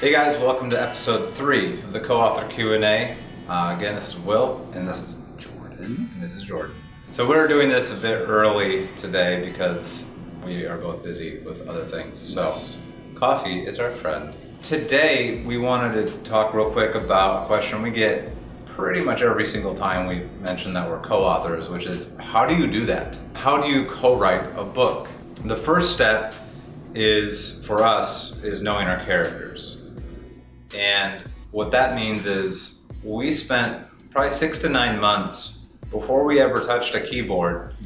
Hey guys, welcome to episode 3 of the co-author Q&A. Again, this is Will, and this is Jordan, and this is Jordan. So we're doing this a bit early today because we are both busy with other things. So coffee is our friend. Today, we wanted to talk real quick about a question we get pretty much every single time we mention that we're co-authors, which is, how do you do that? How do you co-write a book? The first step is, for us, is knowing our characters. And what that means is we spent probably 6 to 9 months before we ever touched a keyboard,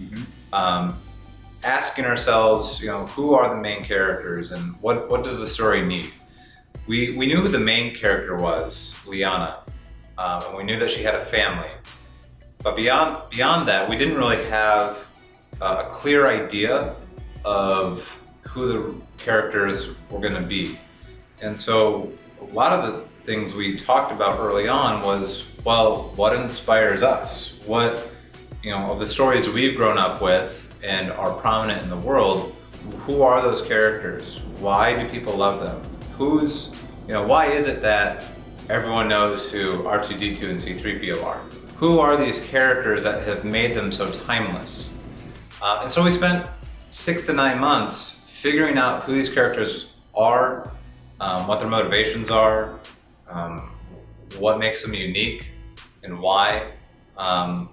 asking ourselves, who are the main characters and what does the story need? We knew who the main character was, Liana, and we knew that she had a family. But beyond that, we didn't really have a clear idea of who the characters were going to be. And so a lot of the things we talked about early on was, well, what inspires us? What, of the stories we've grown up with and are prominent in the world, who are those characters? Why do people love them? Why is it that everyone knows who R2-D2 and C-3PO are? Who are these characters that have made them so timeless? And so we spent 6 to 9 months figuring out who these characters are, what their motivations are, what makes them unique and why. And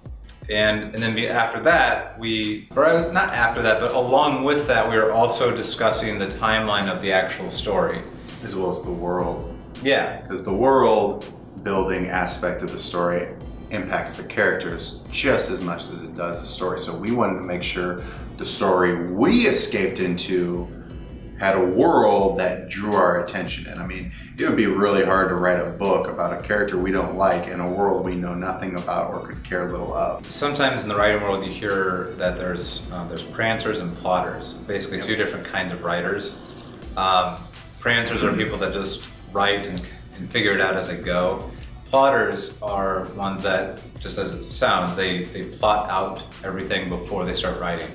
then after that, not after that, but along with that, we were also discussing the timeline of the actual story. As well as the world. Yeah. Because the world building aspect of the story impacts the characters just as much as it does the story. So we wanted to make sure the story we escaped into had a world that drew our attention. And I mean, it would be really hard to write a book about a character we don't like in a world we know nothing about or could care little of. Sometimes in the writing world you hear that there's prancers and plotters, basically two different kinds of writers. Prancers are people that just write and figure it out as they go. Plotters are ones that, just as it sounds, they plot out everything before they start writing.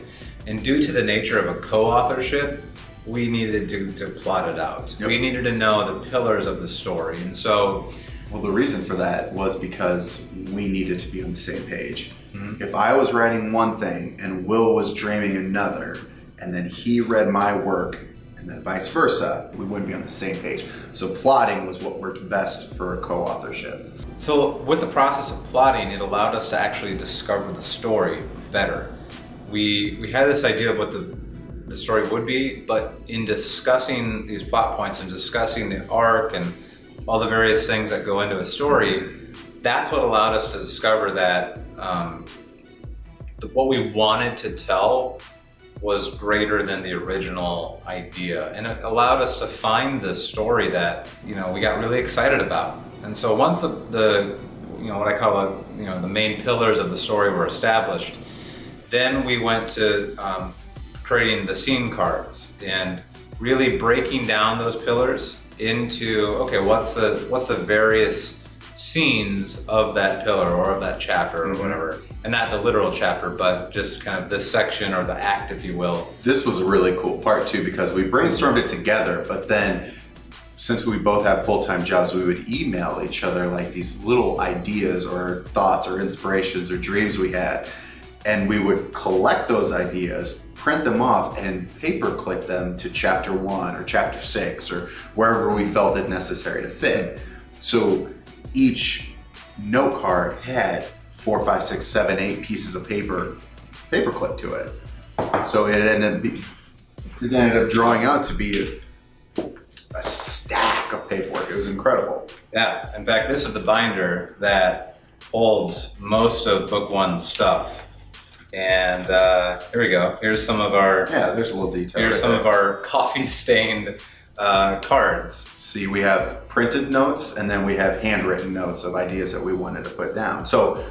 And due to the nature of a co-authorship, we needed to plot it out. Yep. We needed to know the pillars of the story. And so... Well, the reason for that was because we needed to be on the same page. Mm-hmm. If I was writing one thing and Will was dreaming another, and then he read my work, and then vice versa, we wouldn't be on the same page. So plotting was what worked best for a co-authorship. So with the process of plotting, it allowed us to actually discover the story better. We had this idea of what the story would be, but in discussing these plot points and discussing the arc and all the various things that go into a story, that's what allowed us to discover that what we wanted to tell was greater than the original idea. And it allowed us to find this story that, we got really excited about. And so once the what I call the main pillars of the story were established, then we went to creating the scene cards and really breaking down those pillars into, okay, what's the various scenes of that pillar or of that chapter or whatever. And not the literal chapter, but just kind of this section or the act, if you will. This was a really cool part too, because we brainstormed it together, but then since we both have full-time jobs, we would email each other like these little ideas or thoughts or inspirations or dreams we had. And we would collect those ideas, print them off, and paper clip them to chapter 1 or chapter 6 or wherever we felt it necessary to fit. So each note card had 4, 5, 6, 7, 8 pieces of paper clipped to it. So it ended up drawing out to be a stack of paperwork. It was incredible. Yeah, in fact, this is the binder that holds most of book 1's stuff. And here we go. Here's some of our... Yeah, there's a little detail. Here's some of our coffee-stained cards. See, we have printed notes and then we have handwritten notes of ideas that we wanted to put down. So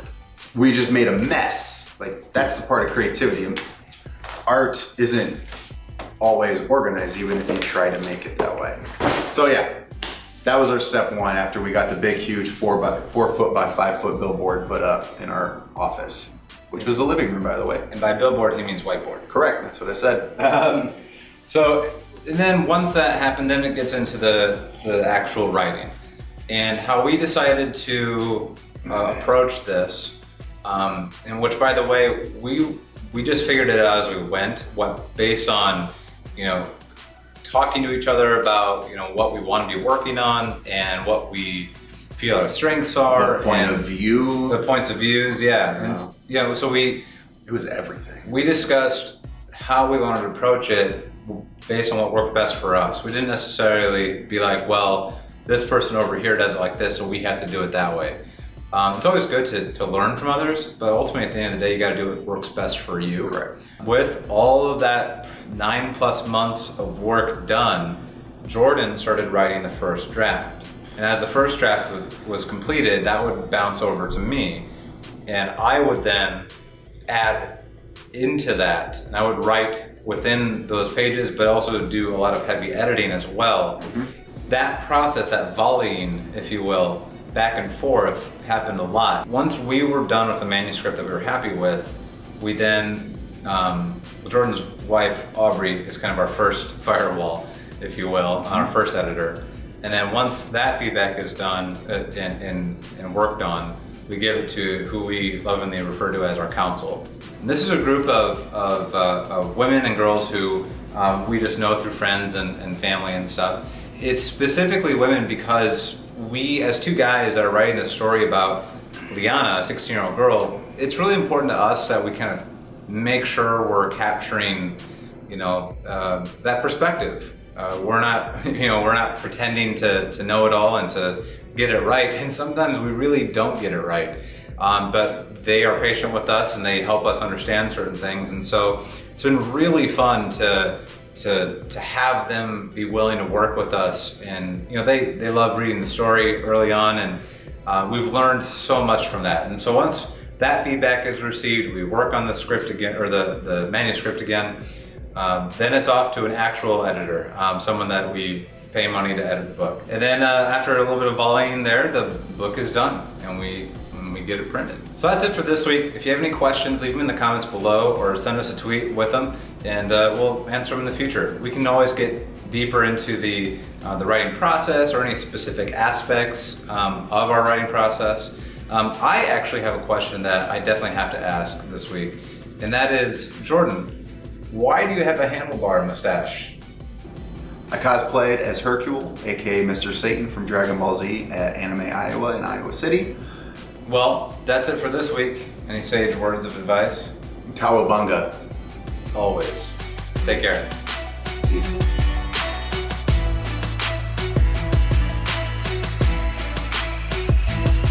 we just made a mess. Like, that's the part of creativity. Art isn't always organized, even if you try to make it that way. So yeah, that was our step 1 after we got the big, huge 4 foot by 5 foot billboard put up in our office, which was a living room, by the way. And by billboard, he means whiteboard. Correct, that's what I said. So And then once that happened, then it gets into the actual writing. And how we decided to approach this, and which, by the way, we just figured it out as we went, based on, talking to each other about, what we want to be working on and what we feel our strengths are. The point and of view. The points of views, yeah. And, so it was everything. we discussed how we wanted to approach it based on what worked best for us. We didn't necessarily be like, well, this person over here does it like this, so we have to do it that way. It's always good to learn from others, but ultimately at the end of the day, you gotta do what works best for you. Correct. With all of that 9+ months of work done, Jordan started writing the first draft. And as the first draft was completed, that would bounce over to me. And I would then add into that, and I would write within those pages, but also do a lot of heavy editing as well. That process, that volleying, if you will, back and forth happened a lot. Once we were done with the manuscript that we were happy with, we then, Jordan's wife, Aubrey, is kind of our first firewall, if you will, our first editor. And then once that feedback is done and worked on, we give it to who we lovingly refer to as our council. And this is a group of women and girls who we just know through friends and family and stuff. It's specifically women because we, as two guys that are writing a story about Liana, a 16-year-old girl, it's really important to us that we kind of make sure we're capturing, that perspective. We're not pretending to know it all and to get it right, and sometimes we really don't get it right. But they are patient with us and they help us understand certain things, and so it's been really fun to have them be willing to work with us. And they love reading the story early on, and we've learned so much from that. And so once that feedback is received, we work on the script again, or the manuscript again. Then it's off to an actual editor, someone that we pay money to edit the book. And then after a little bit of volleying there, the book is done, and we get it printed. So that's it for this week. If you have any questions, leave them in the comments below or send us a tweet with them, and we'll answer them in the future. We can always get deeper into the writing process or any specific aspects of our writing process. I actually have a question that I definitely have to ask this week, and that is, Jordan, why do you have a handlebar mustache? I cosplayed as Hercule, aka Mr. Satan from Dragon Ball Z at Anime Iowa in Iowa City. Well, that's it for this week. Any sage words of advice? Cowabunga. Always. Take care. Peace.